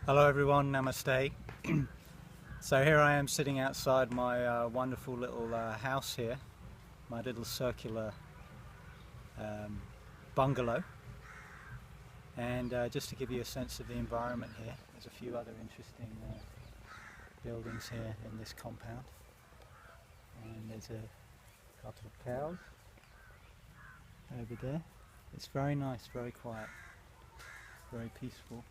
Hello everyone, namaste. So here I am sitting outside my wonderful little house here, my little circular bungalow, and just to give you a sense of the environment here, there's a few other interesting buildings here in this compound, and there's a couple of cows over there. It's very nice, very quiet, very peaceful.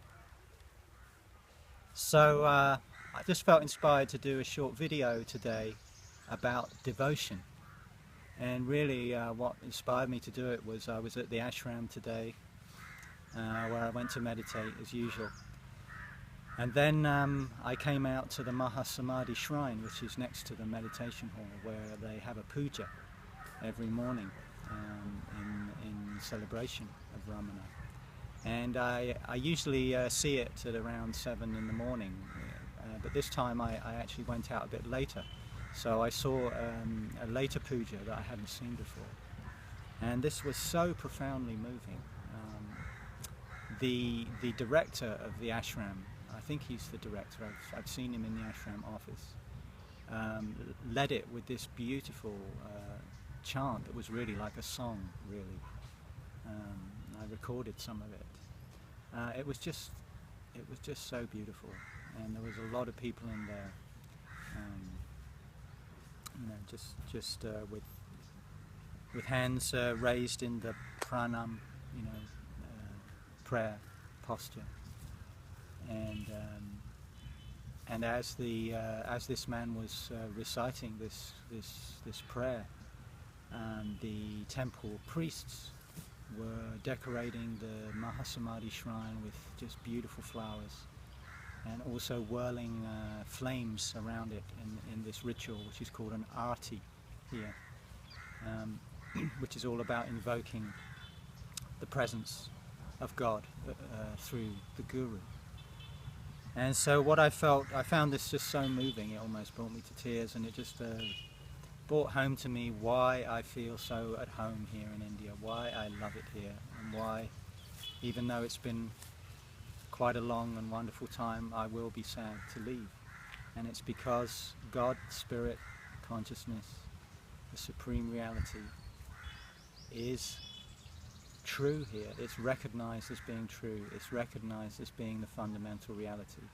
So I just felt inspired to do a short video today about devotion, and really what inspired me to do it was I was at the ashram today where I went to meditate as usual, and then I came out to the Mahasamadhi shrine, which is next to the meditation hall, where they have a puja every morning in celebration of Ramana. And I usually see it at around 7 in the morning, but this time I actually went out a bit later, so I saw a later puja that I hadn't seen before, and this was so profoundly moving. The director of the ashram, I think he's the director, I've seen him in the ashram office, led it with this beautiful chant that was really like a song, really. I recorded some of it. It was just so beautiful, and there was a lot of people in there, just with hands raised in the pranam, prayer posture, and as this man was reciting this prayer, the temple priests were decorating the Mahasamadhi shrine with just beautiful flowers, and also whirling flames around it in this ritual, which is called an arti here, which is all about invoking the presence of God through the Guru. And so what I found this just so moving, it almost brought me to tears, and it just brought home to me why I feel so at home here in India, why I love it here, and why, even though it's been quite a long and wonderful time, I will be sad to leave. And it's because God, Spirit, consciousness, the supreme reality, is true here. It's recognized as being true. It's recognized as being the fundamental reality.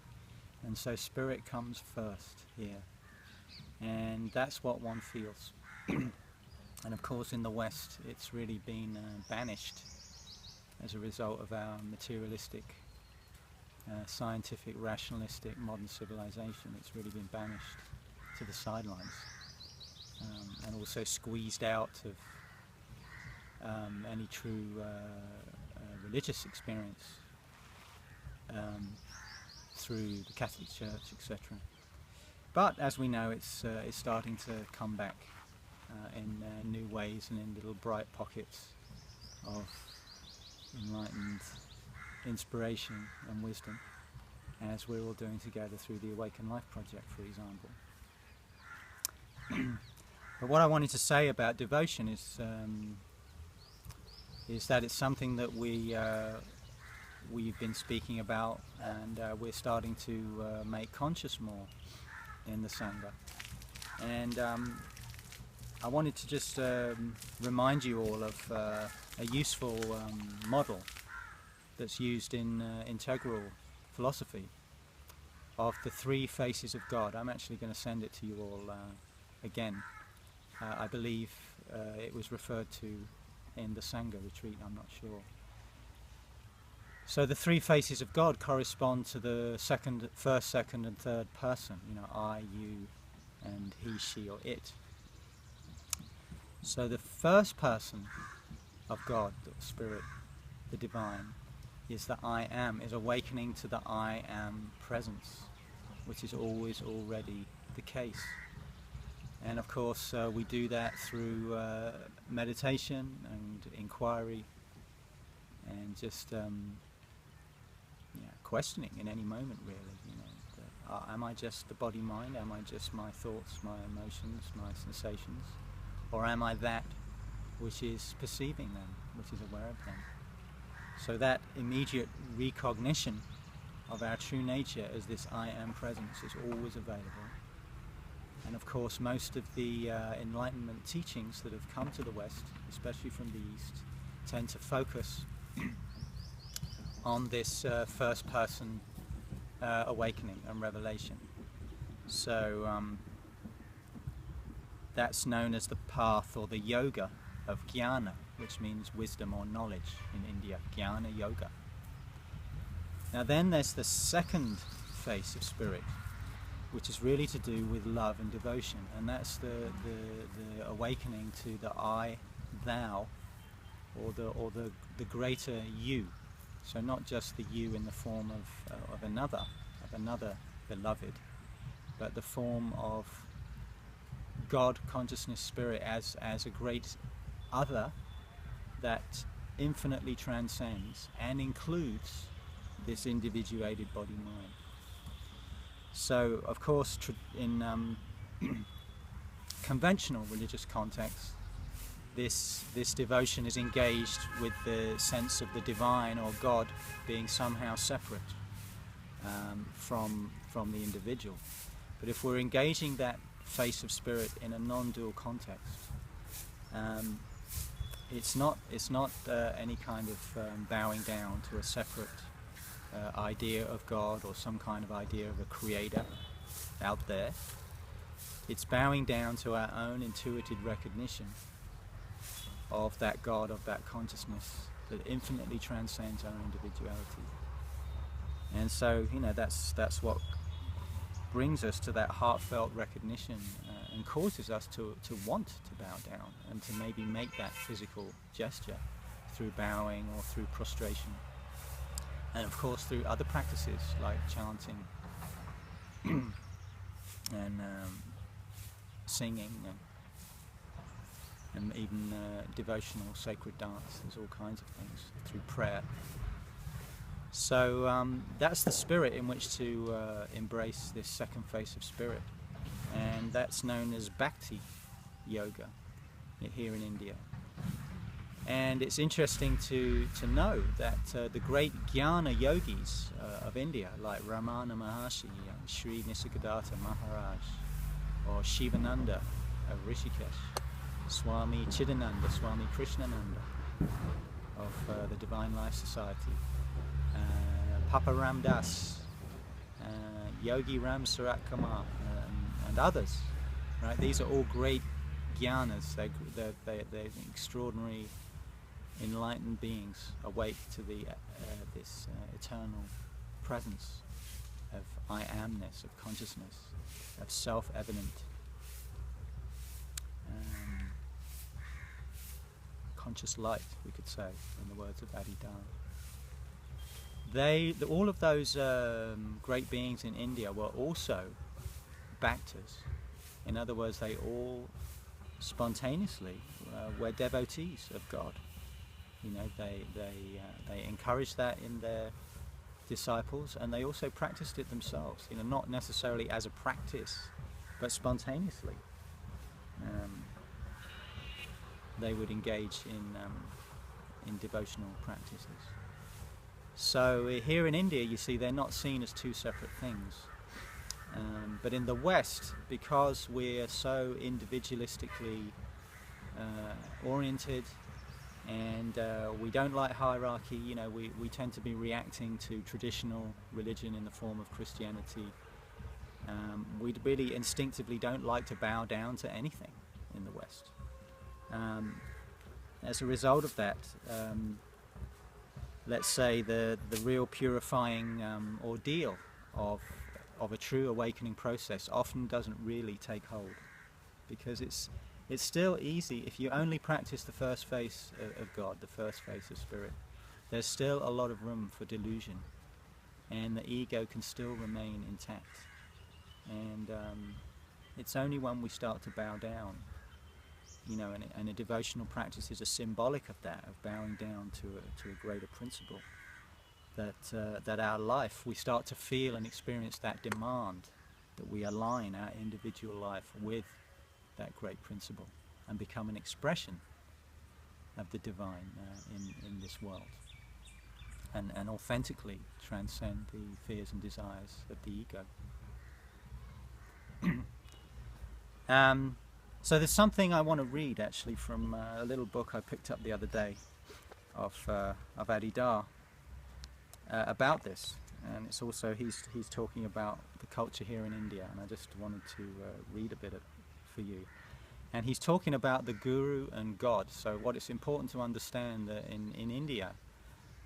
And so Spirit comes first here. And that's what one feels. And of course in the West it's really been banished as a result of our materialistic, scientific, rationalistic modern civilization. It's really been banished to the sidelines, and also squeezed out of any true religious experience through the Catholic Church, etc. But as we know, it's starting to come back in new ways and in little bright pockets of enlightened inspiration and wisdom, as we're all doing together through the Awaken Life Project, for example. But what I wanted to say about devotion is that it's something that we've been speaking about, and we're starting to make conscious more in the Sangha. And I wanted to just remind you all of a useful model that's used in integral philosophy of the 3 faces of God. I'm actually going to send it to you all again. I believe it was referred to in the Sangha retreat, I'm not sure. So the 3 faces of God correspond to the first, second and third person, I, you, and he, she, or it. So the first person of God, the Spirit, the Divine, is the I Am, is awakening to the I Am presence, which is always already the case. And of course we do that through meditation and inquiry, and just questioning in any moment, really. Am I just the body-mind? Am I just my thoughts, my emotions, my sensations? Or am I that which is perceiving them, which is aware of them? So that immediate recognition of our true nature as this I am presence is always available. And of course most of the Enlightenment teachings that have come to the West, especially from the East, tend to focus on this first person awakening and revelation. So that's known as the path or the yoga of jnana, which means wisdom or knowledge in India, jnana yoga. Now then there's the second face of spirit, which is really to do with love and devotion, and that's the awakening to the I, thou, or the greater you. So not just the you in the form of another beloved, but the form of God, consciousness, spirit as a great other that infinitely transcends and includes this individuated body-mind. So, of course, in conventional religious contexts, this devotion is engaged with the sense of the divine or God being somehow separate from the individual. But if we're engaging that face of spirit in a non-dual context, it's not any kind of bowing down to a separate idea of God or some kind of idea of a creator out there. It's bowing down to our own intuitive recognition of that God, of that consciousness that infinitely transcends our individuality. And so, that's what brings us to that heartfelt recognition and causes us to want to bow down and to maybe make that physical gesture through bowing or through prostration. And of course through other practices like chanting and singing and even devotional sacred dance. There's all kinds of things through prayer. So that's the spirit in which to embrace this second face of spirit, and that's known as Bhakti Yoga here in India. And it's interesting to know that the great Jnana yogis of India, like Ramana Maharshi, Sri Nisargadatta Maharaj, or Shivananda of Rishikesh, Swami Chidananda, Swami Krishnananda of the Divine Life Society, Papa Ram Das, Yogi Ram Sarat Kumar, and others. Right? These are all great jnanas. They're extraordinary enlightened beings, awake to this eternal presence of I amness, of consciousness, of self-evident conscious light, we could say, in the words of Adidana. All of those great beings in India were also Bhaktas. In other words, they all spontaneously were devotees of God. They encouraged that in their disciples, and they also practiced it themselves. Not necessarily as a practice, but spontaneously. They would engage in devotional practices. So here in India, you see, they're not seen as two separate things. But in the West, because we're so individualistically oriented, and we don't like hierarchy, we tend to be reacting to traditional religion in the form of Christianity. We really instinctively don't like to bow down to anything in the West. As a result of that, let's say the real purifying ordeal of a true awakening process often doesn't really take hold, because it's still easy if you only practice the first face of God, the first face of spirit. There's still a lot of room for delusion, and the ego can still remain intact. And it's only when we start to bow down, and a devotional practice is a symbolic of that, of bowing down to a greater principle, that our life, we start to feel and experience that demand that we align our individual life with that great principle and become an expression of the divine in this world. and authentically transcend the fears and desires of the ego. So there's something I want to read actually from a little book I picked up the other day of Adidar about this, and it's also he's talking about the culture here in India, and I just wanted to read a bit for you. And he's talking about the guru and God. So what it's important to understand that in India,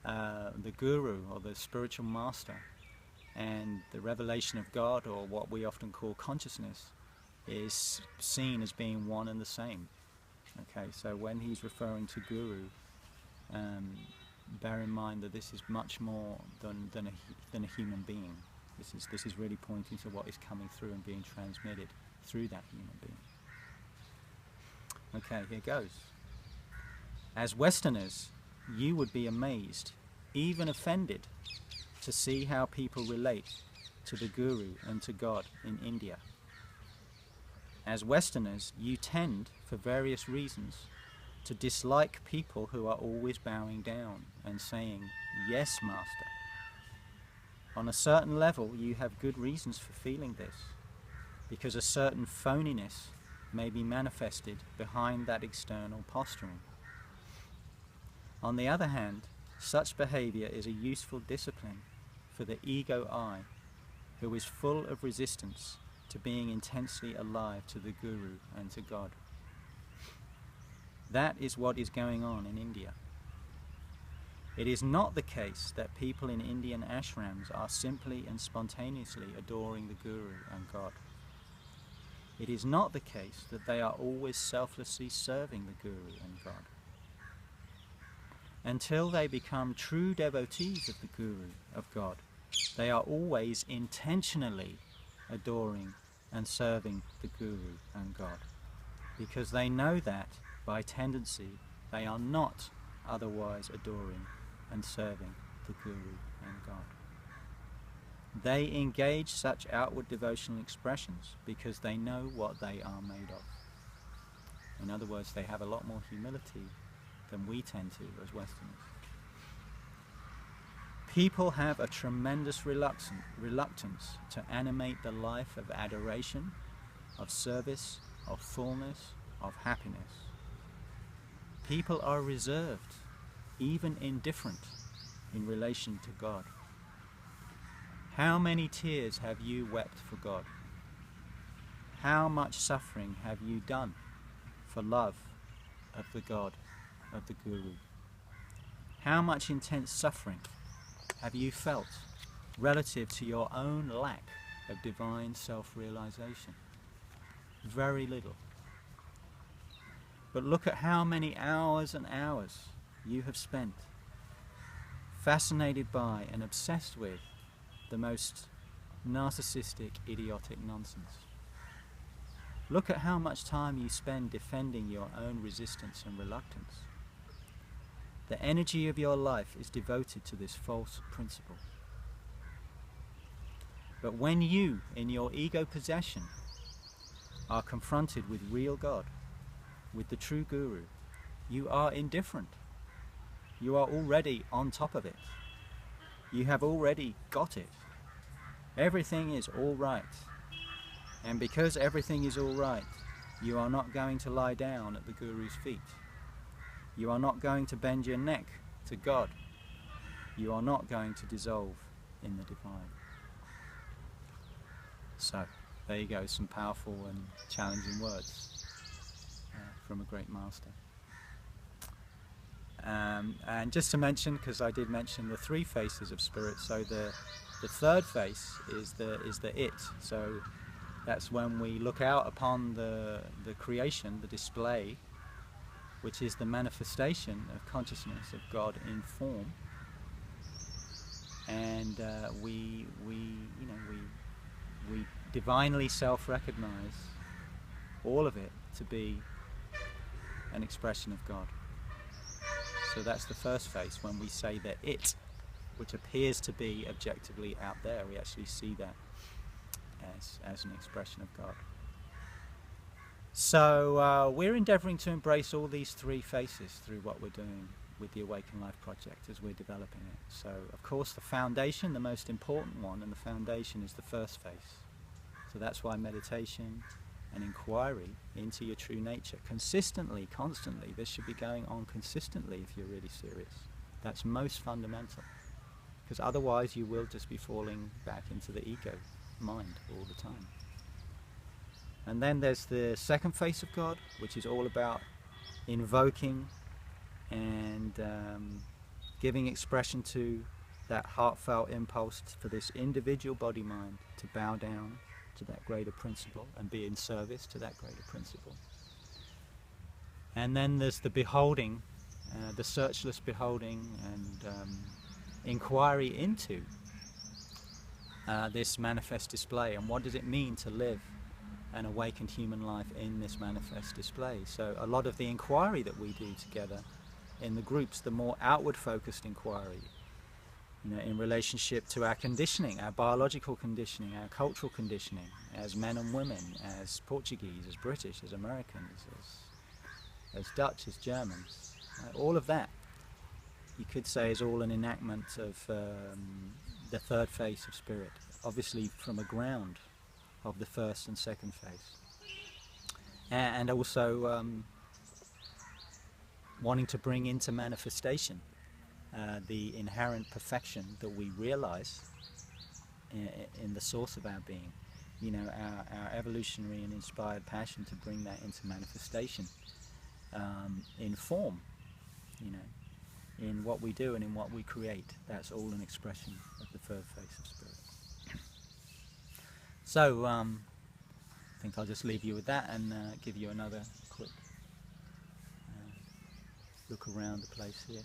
the guru or the spiritual master and the revelation of God, or what we often call consciousness, is seen as being one and the same. Okay, so when he's referring to guru, bear in mind that this is much more than a human being. This is really pointing to what is coming through and being transmitted through that human being. Okay, here goes. As Westerners, you would be amazed, even offended, to see how people relate to the Guru and to God in India. As Westerners, you tend, for various reasons, to dislike people who are always bowing down and saying, "Yes, Master." On a certain level, you have good reasons for feeling this, because a certain phoniness may be manifested behind that external posturing. On the other hand, such behavior is a useful discipline for the ego I, who is full of resistance to being intensely alive to the Guru and to God. That is what is going on in India. It is not the case that people in Indian ashrams are simply and spontaneously adoring the Guru and God. It is not the case that they are always selflessly serving the Guru and God. Until they become true devotees of the Guru, of God, they are always intentionally adoring and serving the Guru and God, because they know that, by tendency, they are not otherwise adoring and serving the Guru and God. They engage such outward devotional expressions because they know what they are made of. In other words, they have a lot more humility than we tend to as Westerners. People have a tremendous reluctance to animate the life of adoration, of service, of fullness, of happiness. People are reserved, even indifferent, in relation to God. How many tears have you wept for God? How much suffering have you done for love of the God, of the Guru? How much intense suffering have you felt relative to your own lack of divine self-realization? Very little. But look at how many hours and hours you have spent fascinated by and obsessed with the most narcissistic, idiotic nonsense. Look at how much time you spend defending your own resistance and reluctance. The energy of your life is devoted to this false principle. But when you, in your ego possession, are confronted with real God, with the true Guru, you are indifferent. You are already on top of it. You have already got it. Everything is all right. And because everything is all right, you are not going to lie down at the Guru's feet. You are not going to bend your neck to God. You are not going to dissolve in the divine. So, there you go, some powerful and challenging words from a great master. And just to mention, because I did mention the three faces of spirit, so the third face is the it. So that's when we look out upon the creation, the display, which is the manifestation of consciousness of God in form, and we divinely self-recognize all of it to be an expression of God. So that's the first face, when we say that it, which appears to be objectively out there, we actually see that as an expression of God. So we're endeavouring to embrace all these three faces through what we're doing with the Awaken Life project as we're developing it. So of course the foundation, the most important one, and the foundation is the first phase. So that's why meditation and inquiry into your true nature, consistently, constantly, this should be going on consistently if you're really serious. That's most fundamental, because otherwise you will just be falling back into the ego mind all the time. And then there's the second face of God, which is all about invoking and giving expression to that heartfelt impulse for this individual body mind to bow down to that greater principle and be in service to that greater principle. And then there's the beholding, the searchless beholding and inquiry into this manifest display, and what does it mean to live an awakened human life in this manifest display. So a lot of the inquiry that we do together in the groups, the more outward focused inquiry, you know, in relationship to our conditioning, our biological conditioning, our cultural conditioning, as men and women, as Portuguese, as British, as Americans, as Dutch, as Germans, all of that, you could say, is all an enactment of the third phase of spirit, obviously from a ground of the first and second phase. And also wanting to bring into manifestation the inherent perfection that we realize in the source of our being. You know, our evolutionary and inspired passion to bring that into manifestation in form, you know, in what we do and in what we create. That's all an expression of the third phase of spirit. So I think I'll just leave you with that and give you another quick look around the place here.